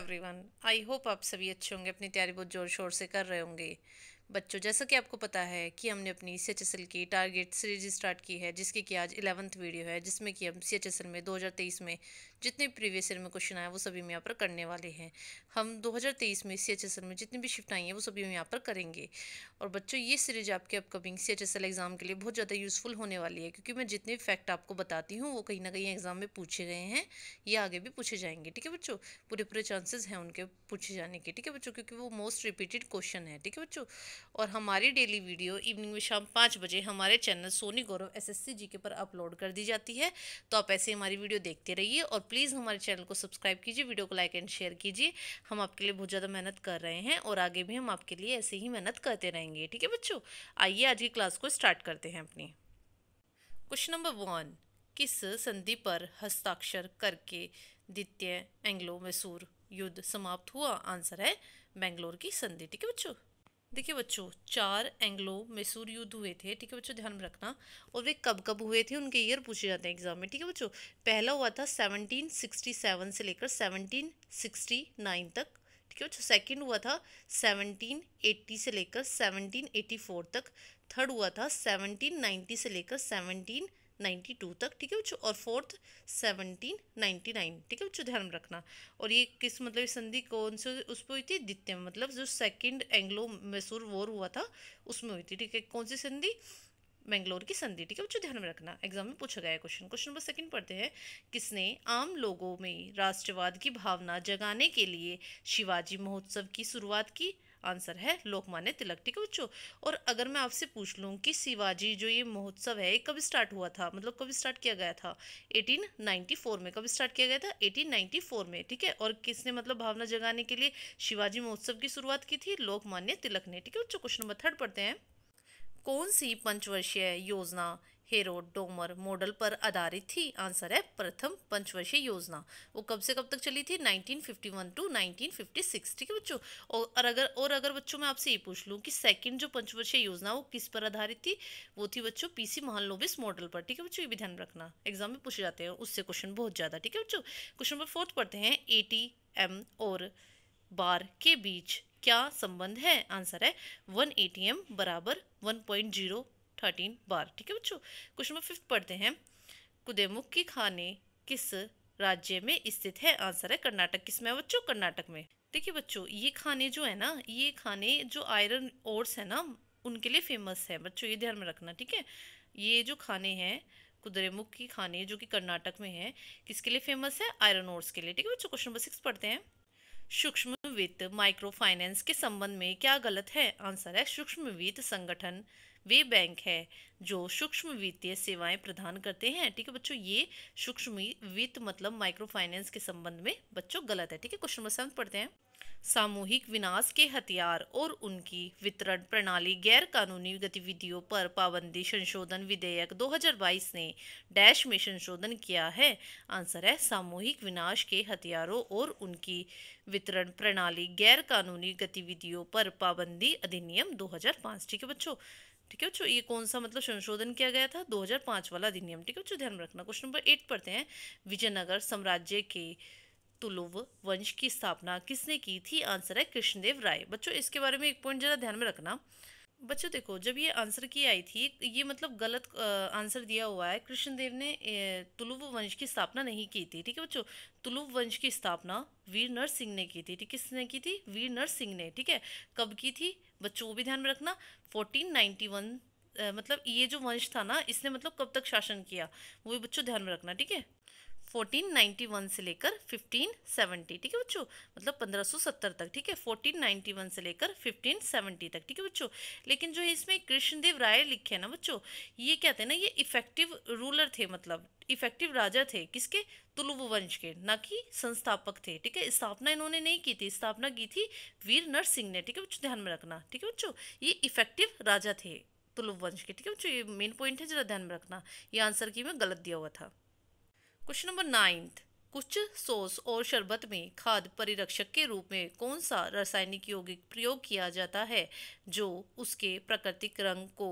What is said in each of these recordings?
Everyone. I hope आप सभी अच्छे होंगे, अपनी तैयारी बहुत ज़ोर शोर से कर रहे होंगे। बच्चों, जैसा कि आपको पता है कि हमने अपनी CHSL की टारगेट सीरीज स्टार्ट की है, जिसकी कि आज 11th वीडियो है, जिसमें कि हम CHSL में 2023 में जितने प्रीवियस ईयर में क्वेश्चन आए वो सभी हम यहाँ पर करने वाले हैं। हम 2023 में CHSL में जितनी भी शिफ्ट आई हैं वो सभी हम यहाँ पर करेंगे। और बच्चों, ये सीरीज आपके अपकमिंग CHSL एग्जाम के लिए बहुत ज़्यादा यूज़फुल होने वाली है, क्योंकि मैं जितने फैक्ट आपको बताती हूँ वो कहीं ना कहीं एग्जाम में पूछे गए हैं, ये आगे भी पूछे जाएंगे। ठीक है बच्चों, पूरे पूरे चांसेस हैं उनके पूछे जाने के। ठीक है बच्चों, क्योंकि वो मोस्ट रिपीटेड क्वेश्चन है। ठीक है बच्चों, और हमारी डेली वीडियो इवनिंग में शाम 5 बजे हमारे चैनल सोनी गौरव SSC GK पर अपलोड कर दी जाती है। तो आप ऐसे हमारी वीडियो देखते रहिए और प्लीज़ हमारे चैनल को सब्सक्राइब कीजिए, वीडियो को लाइक एंड शेयर कीजिए। हम आपके लिए बहुत ज़्यादा मेहनत कर रहे हैं और आगे भी हम आपके लिए ऐसे ही मेहनत करते रहेंगे। ठीक है बच्चों, आइए आज की क्लास को स्टार्ट करते हैं अपनी। क्वेश्चन नंबर 1, किस संधि पर हस्ताक्षर करके द्वितीय एंग्लो मैसूर युद्ध समाप्त हुआ? आंसर है बेंगलोर की संधि। ठीक है बच्चों, देखिए बच्चों, 4 एंग्लो मैसूर युद्ध हुए थे। ठीक है बच्चों, ध्यान में रखना। और वे कब कब हुए थे, उनके ईयर पूछे जाते हैं एग्जाम में। ठीक है बच्चों, पहला हुआ था 1767 से लेकर 1769 तक। ठीक है बच्चों, सेकंड हुआ था 1780 से लेकर 1784 तक। थर्ड हुआ था 1790 से लेकर 1792 तक। ठीक है बच्चों, और फोर्थ 1799। ठीक है बच्चों, ध्यान में रखना। और ये किस मतलब संधि कौन से उस पर हुई थी? द्वितीय, मतलब जो सेकंड एंग्लो मैसूर वॉर हुआ था उसमें हुई थी। ठीक है, कौन सी संधि? बेंगलोर की संधि। ठीक है बच्चों, ध्यान में रखना, एग्जाम में पूछा गया है क्वेश्चन। क्वेश्चन नंबर 2 पढ़ते हैं। किसने आम लोगों में राष्ट्रवाद की भावना जगाने के लिए शिवाजी महोत्सव की शुरुआत की? आंसर है लोकमान्य तिलक। ठीक है बच्चों, और अगर मैं आपसे पूछ लूँ कि शिवाजी जो ये महोत्सव है कब स्टार्ट हुआ था, मतलब कब स्टार्ट किया गया था? 1894 में। कब स्टार्ट किया गया था? 1894 में। ठीक है, और किसने मतलब भावना जगाने के लिए शिवाजी महोत्सव की शुरुआत की थी? लोकमान्य तिलक ने। ठीक है बच्चों, क्वेश्चन नंबर 3 पढ़ते हैं। कौन सी पंचवर्षीय योजना हेरोड डोमर मॉडल पर आधारित थी? आंसर है प्रथम पंचवर्षीय योजना। वो कब से कब तक चली थी? 1951 टू 1956। ठीक है बच्चों, और अगर बच्चों मैं आपसे ये पूछ लूँ कि सेकंड जो पंचवर्षीय योजना वो किस पर आधारित थी? वो थी बच्चों PC महालनोबिस मॉडल पर। ठीक है बच्चों, ये भी ध्यान रखना, एग्जाम में पूछे जाते हैं उससे क्वेश्चन बहुत ज़्यादा। ठीक है बच्चों, क्वेश्चन नंबर 4 पढ़ते हैं। ATM और बार के बीच क्या संबंध है? आंसर है 1 ATM बराबर 1.013 बार। ठीक है बच्चों, क्वेश्चन नंबर 5 पढ़ते हैं। कुदेमुख की खाने किस राज्य में स्थित है? आंसर है कर्नाटक। किस में बच्चों? कर्नाटक में। देखिए बच्चों, ये खाने जो है ना, ये खाने जो आयरन ओर्स है ना उनके लिए फेमस है बच्चों, ये ध्यान में रखना। ठीक है, ये जो खाने हैं कुद्रेमुख की खाने जो कि कर्नाटक में है, किसके लिए फेमस है? आयरन ओर्स के लिए। ठीक है बच्चों, क्वेश्चन नंबर 6 पढ़ते हैं। सूक्ष्म वित्त माइक्रो फाइनेंस के संबंध में क्या गलत है? आंसर है सूक्ष्म वित्त संगठन वे बैंक है जो सूक्ष्म वित्तीय सेवाएं प्रदान करते हैं। ठीक है बच्चों, ये सूक्ष्म वित्त मतलब माइक्रो फाइनेंस के संबंध में बच्चों गलत है। ठीक है, क्वेश्चन नंबर 7 पढ़ते हैं। सामूहिक विनाश के हथियार और उनकी वितरण प्रणाली गैर कानूनी गतिविधियों पर पाबंदी संशोधन विधेयक 2022 ने डैश में संशोधन किया है? आंसर है सामूहिक विनाश के हथियारों और उनकी वितरण प्रणाली गैर कानूनी गतिविधियों पर पाबंदी अधिनियम 2005। ठीक है बच्चों, ठीक है बच्चों, ये कौन सा मतलब संशोधन किया गया था? 2005 वाला अधिनियम। ठीक है बच्चों, ध्यान रखना। क्वेश्चन नंबर 8 पढ़ते हैं। विजयनगर साम्राज्य के तुलुव वंश की स्थापना किसने की थी? आंसर है कृष्णदेव राय। बच्चों, इसके बारे में एक पॉइंट जरा ध्यान में रखना। बच्चों देखो, जब ये आंसर की आई थी, ये मतलब गलत आंसर दिया हुआ है। कृष्णदेव ने तुलुव वंश की स्थापना नहीं की थी। ठीक है बच्चों, तुलुव वंश की स्थापना वीर नर सिंह ने की थी। ठीक, किसने की थी? वीर नर सिंह ने। ठीक है, कब की थी बच्चों वो भी ध्यान में रखना। 1491। मतलब ये जो वंश था ना, इसने मतलब कब तक शासन किया वो भी बच्चों ध्यान में रखना। ठीक है, 1491 से लेकर 1570। ठीक है बच्चों, मतलब 1570 तक। ठीक है, 1491 से लेकर 1570 तक। ठीक है बच्चों, लेकिन जो इसमें कृष्णदेव राय लिखे हैं ना बच्चों, ये क्या थे ना, ये इफेक्टिव रूलर थे, मतलब इफेक्टिव राजा थे। किसके? तुलुव वंश के, ना कि संस्थापक थे। ठीक है, स्थापना इन्होंने नहीं की थी, स्थापना की थी वीर नर सिंह ने। ठीक है बच्चों, ध्यान में रखना। ठीक है बच्चों, ये इफेक्टिव राजा थे तुलुव वंश के। ठीक है बच्चों, ये मेन पॉइंट है, जरा ध्यान में रखना। ये आंसर की में गलत दिया हुआ था। क्वेश्चन नंबर 9, कुछ सॉस और शरबत में खाद्य परिरक्षक के रूप में कौन सा रासायनिक यौगिक प्रयोग किया जाता है जो उसके प्राकृतिक रंग को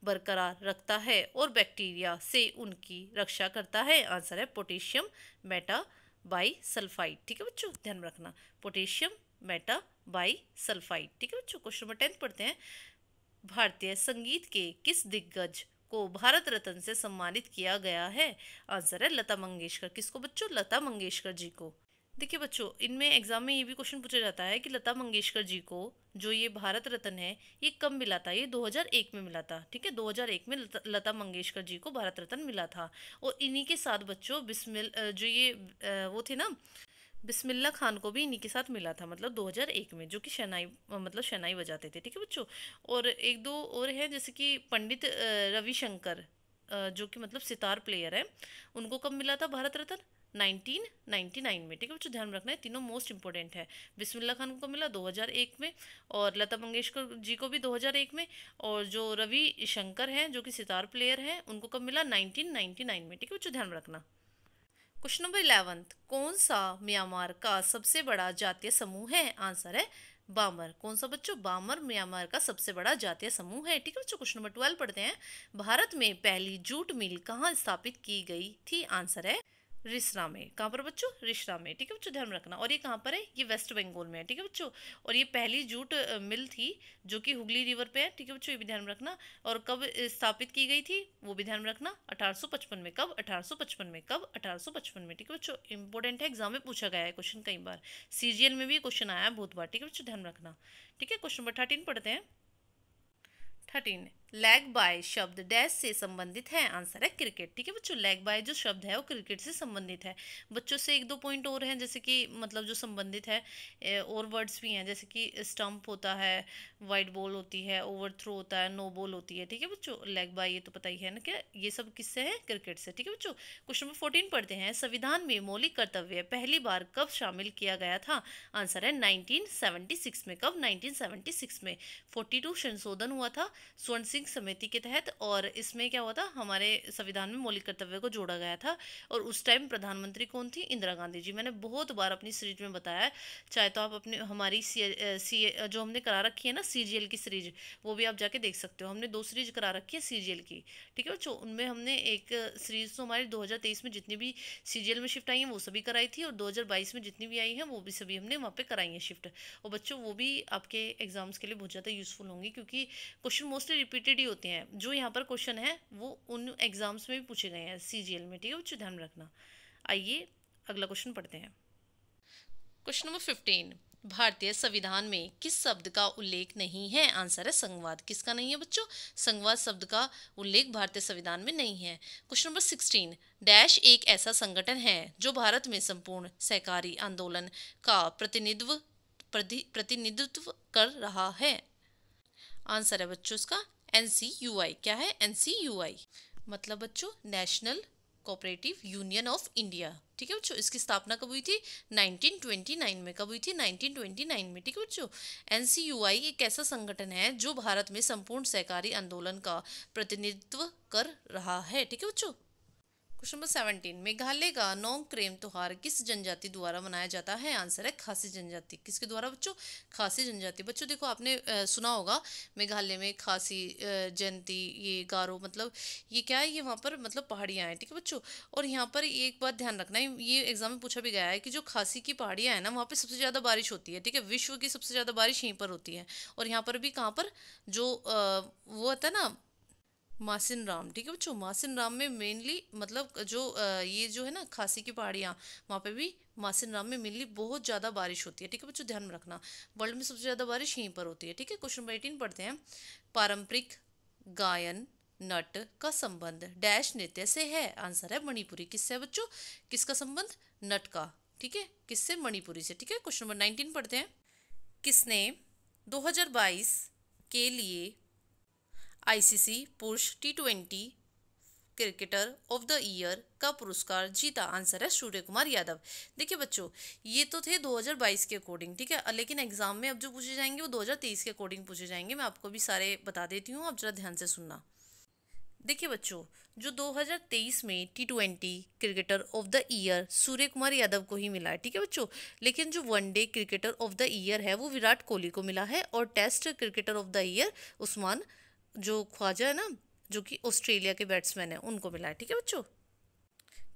बरकरार रखता है और बैक्टीरिया से उनकी रक्षा करता है? आंसर है पोटेशियम बेटा बाई सल्फाइड। ठीक है बच्चों, ध्यान रखना, पोटेशियम मेटा बाई सल्फाइड। ठीक है बच्चों, क्वेश्चन नंबर 10 पढ़ते हैं। भारतीय संगीत के किस दिग्गज को भारत रत्न से सम्मानित किया गया है? आंसर है लता मंगेशकर। किसको बच्चों? लता मंगेशकर जी को। देखिए बच्चों, इनमें एग्जाम में ये भी क्वेश्चन पूछा जाता है कि लता मंगेशकर जी को जो ये भारत रत्न है ये कब मिला था? ये 2001 में मिला था। ठीक है, 2001 में लता मंगेशकर जी को भारत रत्न मिला था। और इन्हीं के साथ बच्चों जो ये वो थे ना, बिस्मिल्लाह खान को भी इन्हीं के साथ मिला था, मतलब 2001 में, जो कि शहनाई मतलब शहनाई बजाते थे। ठीक है बच्चों, और एक दो और है, जैसे कि पंडित रविशंकर जो कि मतलब सितार प्लेयर है, उनको कब मिला था भारत रत्न? 1999 में। ठीक है बच्चों, ध्यान रखना है, तीनों मोस्ट इंपॉर्टेंट है। बिस्मिल्लाह खान को मिला 2001 में, और लता मंगेशकर जी को भी 2001 में, और जो रवि शंकर हैं जो कि सितार प्लेयर हैं उनको कब मिला? 1999 में। ठीक है बच्चों, ध्यान रखना। क्वेश्चन नंबर 11, कौन सा म्यांमार का सबसे बड़ा जातीय समूह है? आंसर है बामर। कौन सा बच्चों? बामर म्यांमार का सबसे बड़ा जातीय समूह है। ठीक है बच्चों, क्वेश्चन नंबर 12 पढ़ते हैं। भारत में पहली जूट मिल कहाँ स्थापित की गई थी? आंसर है रिसरा में। कहाँ पर बच्चों? रिसरा में। ठीक है बच्चों, ध्यान रखना। और ये कहाँ पर है? ये वेस्ट बंगाल में है। ठीक है बच्चों, और ये पहली जूट मिल थी जो कि हुगली रिवर पे है। ठीक है बच्चों, ये भी ध्यान रखना। और कब स्थापित की गई थी वो भी ध्यान रखना, 1855 में। कब? 1855 में। कब? 1855 में। ठीक है बच्चों, इंपॉर्टेंट है, एग्जाम में पूछा गया है क्वेश्चन कई बार, सीजीएल में भी क्वेश्चन आया है बहुत बार। ठीक है बच्चों, ध्यान रखना। ठीक है, क्वेश्चन नंबर 13 पढ़ते हैं। 13, लैग बाय शब्द डैश से संबंधित है? आंसर है क्रिकेट। ठीक है बच्चों, लैग बाय जो शब्द है वो क्रिकेट से संबंधित है। बच्चों से एक दो पॉइंट और हैं, जैसे कि मतलब जो संबंधित है, और वर्ड्स भी हैं, जैसे कि स्टंप होता है, वाइड बॉल होती है, ओवर थ्रो होता है, नो बॉल होती है। ठीक है बच्चों, लैग बाय ये तो पता ही है ना, क्या ये सब किससे है? क्रिकेट से। ठीक है बच्चों, क्वेश्चन नंबर 14 पढ़ते हैं। संविधान में मौलिक कर्तव्य पहली बार कब शामिल किया गया था? आंसर है 1976 में। कब? 1976 में 42 संशोधन हुआ था स्वर्ण सिंह समिति के तहत, और इसमें क्या हुआ था, हमारे संविधान में मौलिक कर्तव्य को जोड़ा गया था। और उस टाइम प्रधानमंत्री कौन थी? इंदिरा गांधी जी। मैंने बहुत बार अपनी सीरीज में बताया है, चाहे तो आप अपने हमारी जो हमने करा रखी है ना सीजीएल की सीरीज, वो भी आप जाके देख सकते हो। हमने 2 सीरीज करा रखी है सीजीएल की। ठीक है बच्चों, उनमें हमने एक सीरीज तो हमारी 2023 में जितनी भी सीजीएल में शिफ्ट आई हैं वो सभी कराई थी, और 2022 में जितनी भी आई हैं वो भी सभी हमने वहाँ पे कराई हैं शिफ्ट। और बच्चों वो भी आपके एग्जाम्स के लिए बहुत ज़्यादा यूजफुल होंगी, क्योंकि क्वेश्चन मोस्टली रिपीटेड ही होते हैं। जो यहाँ पर क्वेश्चन है वो उन एग्जाम्स में भी पूछे गए हैं सीजीएल में। ठीक है बच्चों, ध्यान रखना। आइए अगला क्वेश्चन पढ़ते हैं। क्वेश्चन नंबर 15, भारतीय संविधान में किस शब्द का उल्लेख नहीं है? आंसर है संघवाद। किसका नहीं है बच्चों? संघवाद शब्द का उल्लेख भारतीय संविधान में नहीं है। क्वेश्चन नंबर 16, डैश एक ऐसा संगठन है जो भारत में संपूर्ण सहकारी आंदोलन का प्रतिनिधित्व कर रहा है? आंसर है बच्चों इसका NCUI। क्या है? NCUI मतलब बच्चों national cooperative union of India. ठीक है बच्चों, इसकी स्थापना कब हुई थी? 1929 में। कब हुई थी? 1929 में। ठीक है बच्चों, NCUI एक ऐसा संगठन है जो भारत में संपूर्ण सहकारी आंदोलन का प्रतिनिधित्व कर रहा है। ठीक है बच्चों, क्वेश्चन नंबर 17, मेघालय का नोंगक्रेम त्योहार किस जनजाति द्वारा मनाया जाता है? आंसर है खासी जनजाति। किसके द्वारा बच्चों? खासी जनजाति। बच्चों देखो, आपने सुना होगा मेघालय में खासी जयंती, ये गारो, मतलब ये क्या है, ये वहाँ पर मतलब पहाड़ियाँ हैं। ठीक है बच्चों, और यहाँ पर एक बात ध्यान रखना है, ये एग्जाम में पूछा भी गया है कि जो खासी की पहाड़ियाँ हैं ना, वहाँ पर सबसे ज़्यादा बारिश होती है। ठीक है, विश्व की सबसे ज़्यादा बारिश यहीं पर होती है। और यहाँ पर भी कहाँ पर जो वो होता है ना, मासिन राम। ठीक है बच्चों, मासिन राम में मेनली मतलब जो ये जो है ना खासी की पहाड़ियाँ, वहाँ पे भी मासिन राम में मेनली बहुत ज़्यादा बारिश होती है। ठीक है बच्चों, ध्यान में रखना, वर्ल्ड में सबसे ज़्यादा बारिश यहीं पर होती है। ठीक है, क्वेश्चन नंबर 18 पढ़ते हैं। पारंपरिक गायन नट का संबंध डैश नृत्य से है? आंसर है मणिपुरी। किससे है बच्चों? किसका संबंध? नट का। ठीक है, किससे? मणिपुरी से। ठीक है, क्वेश्चन नंबर 19 पढ़ते हैं। किसने 2022 के लिए ICC पुरुष T20 cricketer of the year का पुरस्कार जीता? आंसर है सूर्य कुमार यादव। देखिए बच्चों, ये तो थे 2022 के अकॉर्डिंग। ठीक है, लेकिन एग्जाम में अब जो पूछे जाएंगे वो 2023 के अकॉर्डिंग पूछे जाएंगे। मैं आपको भी सारे बता देती हूँ, आप जरा ध्यान से सुनना। देखिए बच्चों, जो 2023 में T20 cricketer of the year Surya Kumar Yadav को ही मिला है। ठीक है बच्चों, लेकिन जो one day cricketer of the year है वो विराट कोहली को मिला है, और test cricketer of the year Usman जो ख्वाजा है ना, जो कि ऑस्ट्रेलिया के बैट्समैन है, उनको मिला है। ठीक है बच्चों,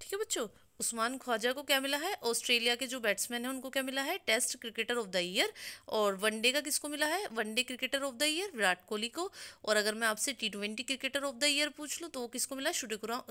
ठीक है बच्चों, उस्मान ख्वाजा को क्या मिला है, ऑस्ट्रेलिया के जो बैट्समैन हैं उनको क्या मिला है, test cricketer of the year. और वनडे का किसको मिला है, one day cricketer of the year Virat Kohli को। और अगर मैं आपसे T20 cricketer of the year पूछ लूँ तो वो किसको मिला है,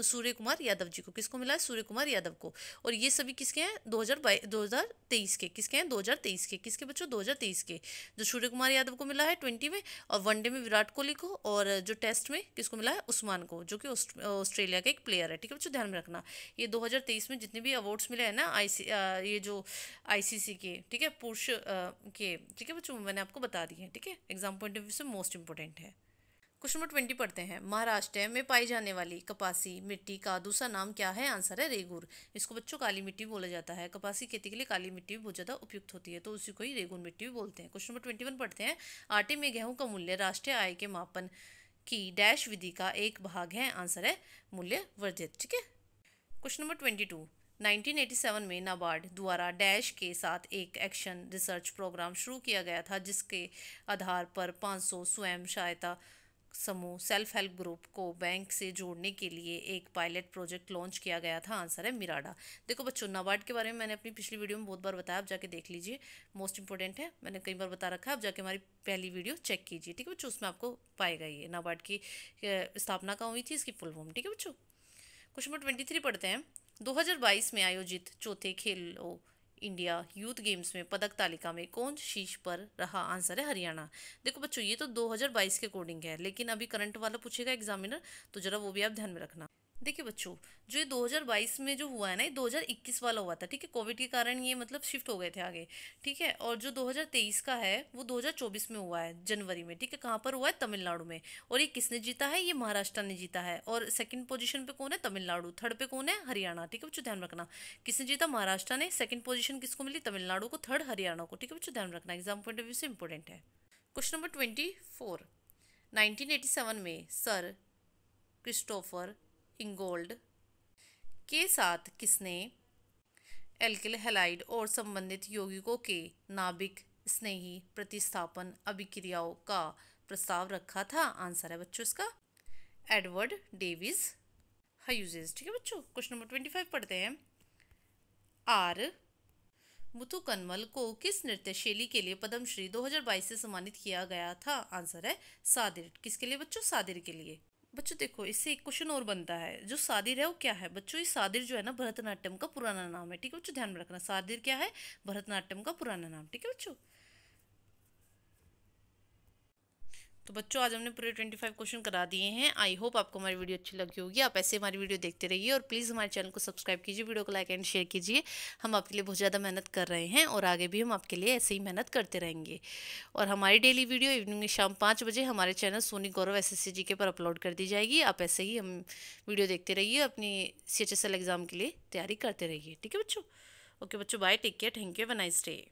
सूर्य कुमार यादव जी को। किसको मिला है, सूर्य कुमार यादव को। और ये सभी किसके हैं, 2023 के। किसके हैं, 2023 के। किसके बच्चों, 2023 के। जो सूर्य कुमार यादव को मिला है 20 में, और वनडे में विराट कोहली को, और जो टेस्ट में किसको मिला है, उस्मान को, जो कि ऑस्ट्रेलिया का एक प्लेयर है। ठीक है बच्चों, ध्यान में रखना। ये 2023 में जितने भी अवार्ड्स मिले हैं ना ये जो ICC के, ठीक है, पुरुष के, ठीक है बच्चों, मैंने आपको बता दिए हैं। ठीक है, एग्जाम पॉइंट ऑफ व्यू से मोस्ट इंपॉर्टेंट है। क्वेश्चन नंबर 20 पढ़ते हैं। महाराष्ट्र में पाई जाने वाली कपासी मिट्टी का दूसरा नाम क्या है, आंसर है रेगूर। इसको बच्चों काली मिट्टी बोला जाता है। कपासी खेती के लिए काली मिट्टी भी बहुत ज़्यादा उपयुक्त होती है, तो उसी को ही रेगूर मिट्टी भी बोलते हैं। क्वेश्चन नंबर 21 पढ़ते हैं। आटे में गेहूं का मूल्य राष्ट्रीय आय के मापन की डैश विधि का एक भाग है, आंसर है मूल्य वर्धित। ठीक है। Question number 22। 1987 में नाबार्ड द्वारा डैश के साथ एक एक्शन रिसर्च प्रोग्राम शुरू किया गया था, जिसके आधार पर 500 स्वयं सहायता समूह सेल्फ हेल्प ग्रुप को बैंक से जोड़ने के लिए एक पायलट प्रोजेक्ट लॉन्च किया गया था, आंसर है मिराडा। देखो बच्चों, नाबार्ड के बारे में मैंने अपनी पिछली वीडियो में बहुत बार बताया, आप जाके देख लीजिए, मोस्ट इंपॉर्टेंट है, मैंने कई बार बता रखा है। आप जाके हमारी पहली वीडियो चेक कीजिए। ठीक है बच्चों, उसमें आपको पाएगा ये नाबार्ड की स्थापना कहाँ हुई थी, इसकी फुल फॉर्म। ठीक है बच्चों। क्वेश्चन नंबर 23 पढ़ते हैं। 2022 में आयोजित चौथे खेलो इंडिया यूथ गेम्स में पदक तालिका में कौन शीर्ष पर रहा, आंसर है हरियाणा। देखो बच्चों, ये तो 2022 के अकॉर्डिंग है, लेकिन अभी करंट वाला पूछेगा एग्जामिनर, तो जरा वो भी आप ध्यान में रखना। देखिए बच्चों, जो ये 2022 में जो हुआ है ना, ये 2021 वाला हुआ था। ठीक है, कोविड के कारण ये मतलब शिफ्ट हो गए थे आगे। ठीक है, और जो 2023 का है वो 2024 में हुआ है जनवरी में। ठीक है, कहाँ पर हुआ है, तमिलनाडु में। और ये किसने जीता है, ये महाराष्ट्र ने जीता है। और सेकंड पोजीशन पे कौन है, तमिलनाडु। थर्ड पे कौन है, हरियाणा। ठीक है बच्चों, ध्यान रखना, किसने जीता, महाराष्ट्र ने। सेकंड पोजीशन किसको मिली, तमिलनाडु को। थर्ड हरियाणा को। ठीक है बच्चों, ध्यान रखना, एग्जाम पॉइंट ऑफ व्यू से इंपॉर्टेंट है। Question number 24। 1987 में सर क्रिस्टोफर इंगोल्ड के साथ किसने एल्किल हैलाइड और संबंधित यौगिकों के नाभिक स्नेही प्रतिस्थापन अभिक्रियाओं का प्रस्ताव रखा था, आंसर है बच्चों इसका एडवर्ड डेविस ह्यूजेस। ठीक है बच्चों। क्वेश्चन नंबर 25 पढ़ते हैं। आर मुथुकनमल को किस नृत्य शैली के लिए पद्मश्री 2022 से सम्मानित किया गया था, आंसर है सादिर। किसके लिए बच्चों, सादिर के लिए। बच्चों देखो, इससे एक क्वेश्चन और बनता है, जो सादिर है वो क्या है बच्चों, ये सादिर जो है ना भरतनाट्यम का पुराना नाम है। ठीक है बच्चों, ध्यान में रखना, सादिर क्या है, भरतनाट्यम का पुराना नाम। ठीक है बच्चों। तो बच्चों, आज हमने पूरे 25 क्वेश्चन करा दिए हैं। आई होप आपको हमारी वीडियो अच्छी लगी होगी। आप ऐसे हमारी वीडियो देखते रहिए और प्लीज़ हमारे चैनल को सब्सक्राइब कीजिए, वीडियो को लाइक एंड शेयर कीजिए। हम आपके लिए बहुत ज़्यादा मेहनत कर रहे हैं और आगे भी हम आपके लिए ऐसे ही मेहनत करते रहेंगे। और हमारी डेली वीडियो इवनिंग में शाम 5 बजे हमारे चैनल सोनी गौरव SSC GK पर अपलोड कर दी जाएगी। आप ऐसे ही हम वीडियो देखते रहिए, अपनी CHSL एग्ज़ाम के लिए तैयारी करते रहिए। ठीक है बच्चों। ओके बच्चों, bye, take care, thank you, have a nice day.